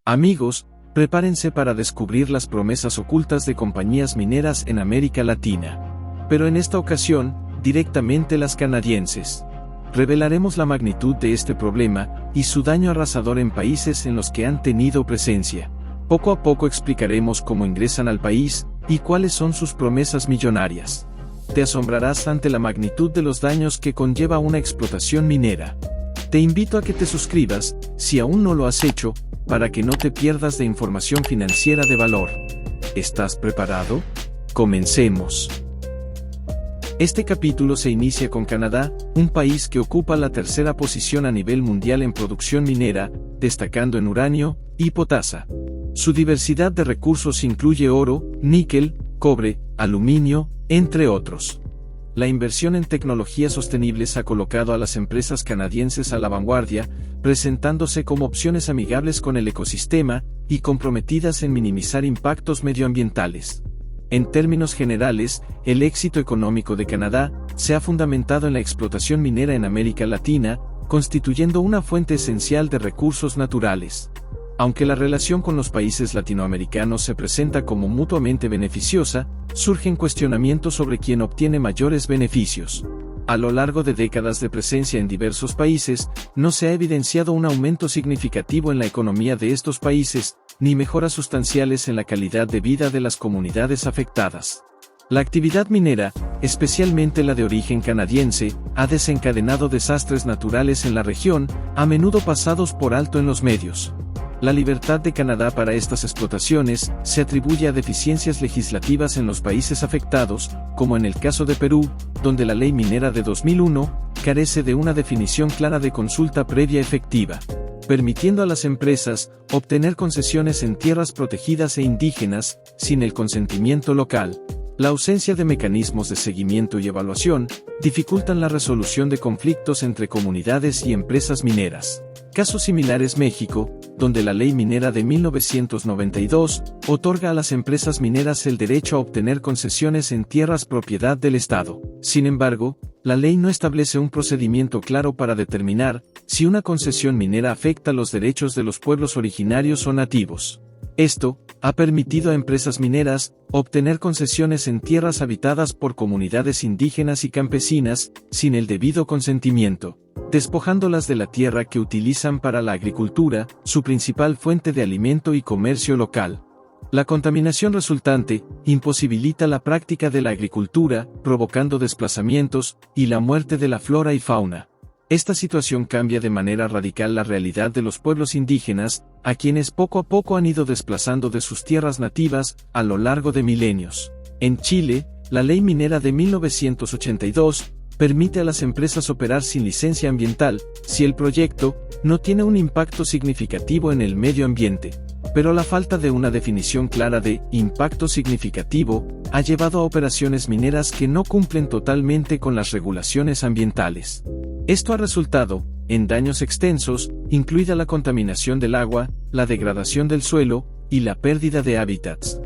Amigos, prepárense para descubrir las promesas ocultas de compañías mineras en América Latina. Pero en esta ocasión, directamente las canadienses. Revelaremos la magnitud de este problema y su daño arrasador en países en los que han tenido presencia. Poco a poco explicaremos cómo ingresan al país y cuáles son sus promesas millonarias. Te asombrarás ante la magnitud de los daños que conlleva una explotación minera. Te invito a que te suscribas, si aún no lo has hecho, para que no te pierdas de información financiera de valor. ¿Estás preparado? Comencemos. Este capítulo se inicia con Canadá, un país que ocupa la tercera posición a nivel mundial en producción minera, destacando en uranio y potasa. Su diversidad de recursos incluye oro, níquel, cobre, aluminio, entre otros. La inversión en tecnologías sostenibles ha colocado a las empresas canadienses a la vanguardia, presentándose como opciones amigables con el ecosistema y comprometidas en minimizar impactos medioambientales. En términos generales, el éxito económico de Canadá se ha fundamentado en la explotación minera en América Latina, constituyendo una fuente esencial de recursos naturales. Aunque la relación con los países latinoamericanos se presenta como mutuamente beneficiosa, surgen cuestionamientos sobre quién obtiene mayores beneficios. A lo largo de décadas de presencia en diversos países, no se ha evidenciado un aumento significativo en la economía de estos países, ni mejoras sustanciales en la calidad de vida de las comunidades afectadas. La actividad minera, especialmente la de origen canadiense, ha desencadenado desastres naturales en la región, a menudo pasados por alto en los medios. La libertad de Canadá para estas explotaciones se atribuye a deficiencias legislativas en los países afectados, como en el caso de Perú, donde la ley minera de 2001 carece de una definición clara de consulta previa efectiva, permitiendo a las empresas obtener concesiones en tierras protegidas e indígenas, sin el consentimiento local. La ausencia de mecanismos de seguimiento y evaluación dificultan la resolución de conflictos entre comunidades y empresas mineras. Caso similar es México, donde la ley minera de 1992 otorga a las empresas mineras el derecho a obtener concesiones en tierras propiedad del Estado. Sin embargo, la ley no establece un procedimiento claro para determinar si una concesión minera afecta los derechos de los pueblos originarios o nativos. Esto ha permitido a empresas mineras obtener concesiones en tierras habitadas por comunidades indígenas y campesinas, sin el debido consentimiento, despojándolas de la tierra que utilizan para la agricultura, su principal fuente de alimento y comercio local. La contaminación resultante imposibilita la práctica de la agricultura, provocando desplazamientos y la muerte de la flora y fauna. Esta situación cambia de manera radical la realidad de los pueblos indígenas, a quienes poco a poco han ido desplazando de sus tierras nativas a lo largo de milenios. En Chile, la ley minera de 1982 permite a las empresas operar sin licencia ambiental, si el proyecto no tiene un impacto significativo en el medio ambiente. Pero la falta de una definición clara de impacto significativo ha llevado a operaciones mineras que no cumplen totalmente con las regulaciones ambientales. Esto ha resultado en daños extensos, incluida la contaminación del agua, la degradación del suelo y la pérdida de hábitats.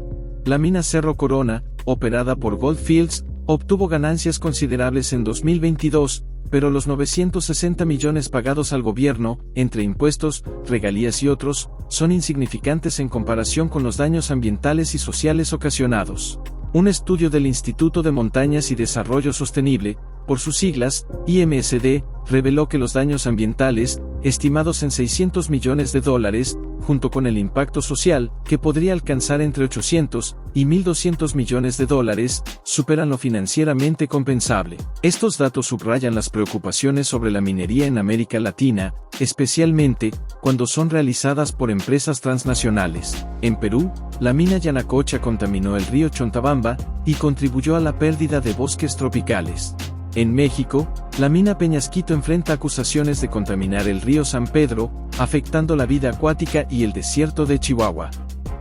La mina Cerro Corona, operada por Gold Fields, obtuvo ganancias considerables en 2022, pero los 960 millones pagados al gobierno, entre impuestos, regalías y otros, son insignificantes en comparación con los daños ambientales y sociales ocasionados. Un estudio del Instituto de Montañas y Desarrollo Sostenible, por sus siglas, IMSD, reveló que los daños ambientales, estimados en $600 millones, junto con el impacto social, que podría alcanzar entre 800 y 1.200 millones de dólares, superan lo financieramente compensable. Estos datos subrayan las preocupaciones sobre la minería en América Latina, especialmente cuando son realizadas por empresas transnacionales. En Perú, la mina Yanacocha contaminó el río Chontabamba y contribuyó a la pérdida de bosques tropicales. En México, la mina Peñasquito enfrenta acusaciones de contaminar el río San Pedro, afectando la vida acuática y el desierto de Chihuahua.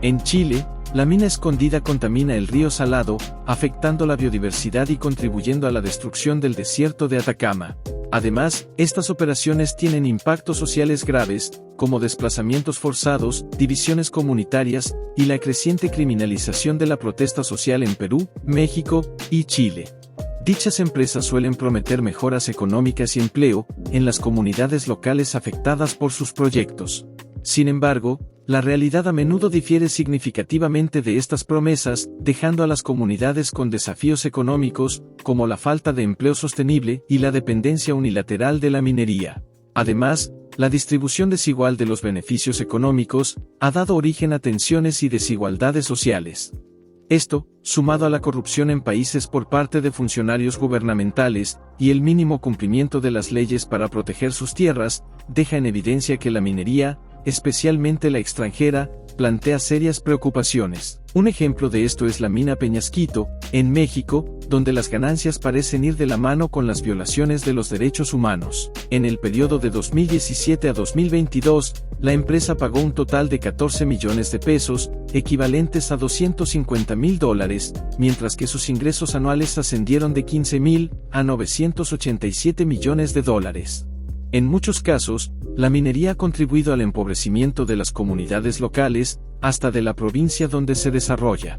En Chile, la mina Escondida contamina el río Salado, afectando la biodiversidad y contribuyendo a la destrucción del desierto de Atacama. Además, estas operaciones tienen impactos sociales graves, como desplazamientos forzados, divisiones comunitarias y la creciente criminalización de la protesta social en Perú, México y Chile. Dichas empresas suelen prometer mejoras económicas y empleo en las comunidades locales afectadas por sus proyectos. Sin embargo, la realidad a menudo difiere significativamente de estas promesas, dejando a las comunidades con desafíos económicos, como la falta de empleo sostenible y la dependencia unilateral de la minería. Además, la distribución desigual de los beneficios económicos ha dado origen a tensiones y desigualdades sociales. Esto, sumado a la corrupción en países por parte de funcionarios gubernamentales y el mínimo cumplimiento de las leyes para proteger sus tierras, deja en evidencia que la minería, especialmente la extranjera, plantea serias preocupaciones. Un ejemplo de esto es la mina Peñasquito, en México, donde las ganancias parecen ir de la mano con las violaciones de los derechos humanos. En el periodo de 2017 a 2022, la empresa pagó un total de 14 millones de pesos, equivalentes a $250,000, mientras que sus ingresos anuales ascendieron de 15,000 a 987 millones de dólares. En muchos casos, la minería ha contribuido al empobrecimiento de las comunidades locales, hasta de la provincia donde se desarrolla.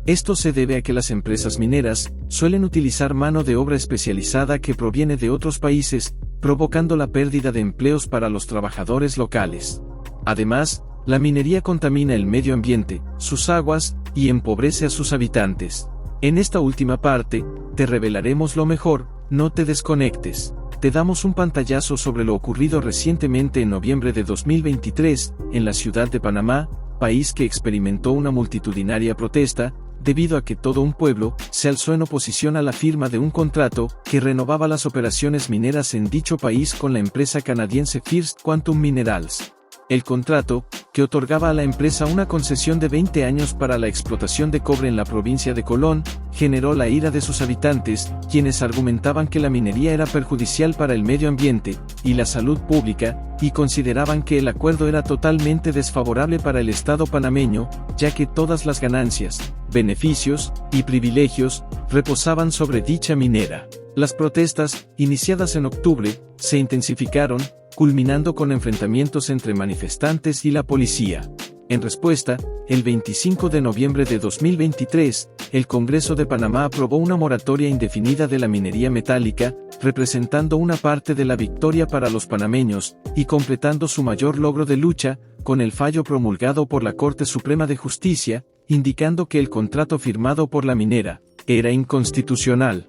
Esto se debe a que las empresas mineras suelen utilizar mano de obra especializada que proviene de otros países, provocando la pérdida de empleos para los trabajadores locales. Además, la minería contamina el medio ambiente, sus aguas, y empobrece a sus habitantes. En esta última parte, te revelaremos lo mejor, no te desconectes. Te damos un pantallazo sobre lo ocurrido recientemente en noviembre de 2023, en la ciudad de Panamá, país que experimentó una multitudinaria protesta, debido a que todo un pueblo se alzó en oposición a la firma de un contrato que renovaba las operaciones mineras en dicho país con la empresa canadiense First Quantum Minerals. El contrato, que otorgaba a la empresa una concesión de 20 años para la explotación de cobre en la provincia de Colón, generó la ira de sus habitantes, quienes argumentaban que la minería era perjudicial para el medio ambiente y la salud pública, y consideraban que el acuerdo era totalmente desfavorable para el Estado panameño, ya que todas las ganancias, beneficios y privilegios reposaban sobre dicha minera. Las protestas, iniciadas en octubre, se intensificaron, culminando con enfrentamientos entre manifestantes y la policía. En respuesta, el 25 de noviembre de 2023, el Congreso de Panamá aprobó una moratoria indefinida de la minería metálica, representando una parte de la victoria para los panameños, y completando su mayor logro de lucha, con el fallo promulgado por la Corte Suprema de Justicia, indicando que el contrato firmado por la minera era inconstitucional.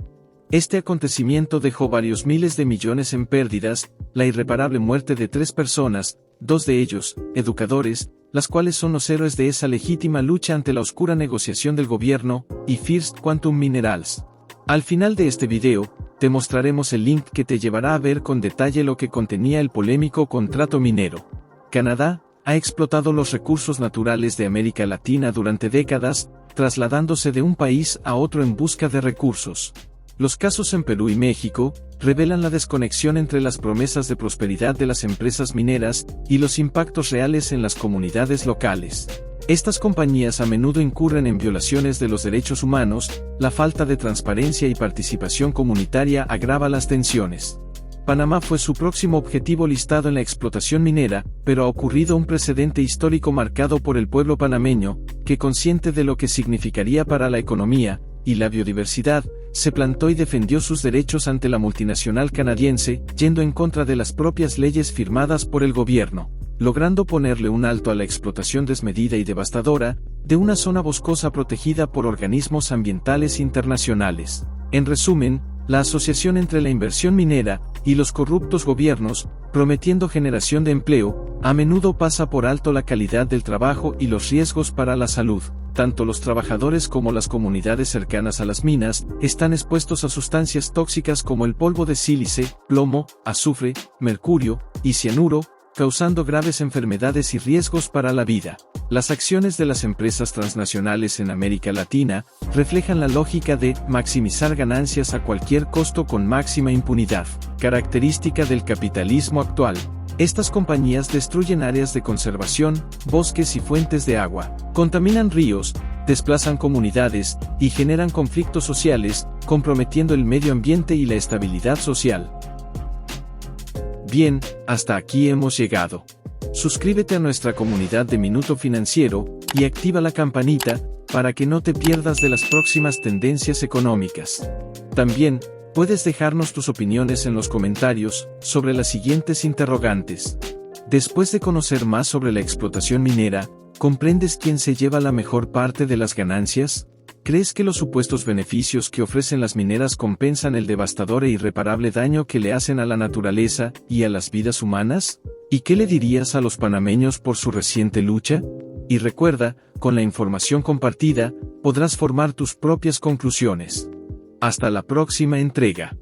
Este acontecimiento dejó varios miles de millones en pérdidas, la irreparable muerte de 3 personas, 2 de ellos, educadores, las cuales son los héroes de esa legítima lucha ante la oscura negociación del gobierno, y First Quantum Minerals. Al final de este video, te mostraremos el link que te llevará a ver con detalle lo que contenía el polémico contrato minero. Canadá ha explotado los recursos naturales de América Latina durante décadas, trasladándose de un país a otro en busca de recursos. Los casos en Perú y México revelan la desconexión entre las promesas de prosperidad de las empresas mineras y los impactos reales en las comunidades locales. Estas compañías a menudo incurren en violaciones de los derechos humanos, la falta de transparencia y participación comunitaria agrava las tensiones. Panamá fue su próximo objetivo listado en la explotación minera, pero ha ocurrido un precedente histórico marcado por el pueblo panameño, que consciente de lo que significaría para la economía y la biodiversidad, se plantó y defendió sus derechos ante la multinacional canadiense, yendo en contra de las propias leyes firmadas por el gobierno, logrando ponerle un alto a la explotación desmedida y devastadora de una zona boscosa protegida por organismos ambientales internacionales. En resumen, la asociación entre la inversión minera y los corruptos gobiernos, prometiendo generación de empleo, a menudo pasa por alto la calidad del trabajo y los riesgos para la salud. Tanto los trabajadores como las comunidades cercanas a las minas están expuestos a sustancias tóxicas como el polvo de sílice, plomo, azufre, mercurio y cianuro, causando graves enfermedades y riesgos para la vida. Las acciones de las empresas transnacionales en América Latina reflejan la lógica de maximizar ganancias a cualquier costo con máxima impunidad, característica del capitalismo actual. Estas compañías destruyen áreas de conservación, bosques y fuentes de agua, contaminan ríos, desplazan comunidades y generan conflictos sociales, comprometiendo el medio ambiente y la estabilidad social. Bien, hasta aquí hemos llegado. Suscríbete a nuestra comunidad de Minuto Financiero y activa la campanita para que no te pierdas de las próximas tendencias económicas. También, puedes dejarnos tus opiniones en los comentarios sobre las siguientes interrogantes. Después de conocer más sobre la explotación minera, ¿comprendes quién se lleva la mejor parte de las ganancias? ¿Crees que los supuestos beneficios que ofrecen las mineras compensan el devastador e irreparable daño que le hacen a la naturaleza y a las vidas humanas? ¿Y qué le dirías a los panameños por su reciente lucha? Y recuerda, con la información compartida, podrás formar tus propias conclusiones. Hasta la próxima entrega.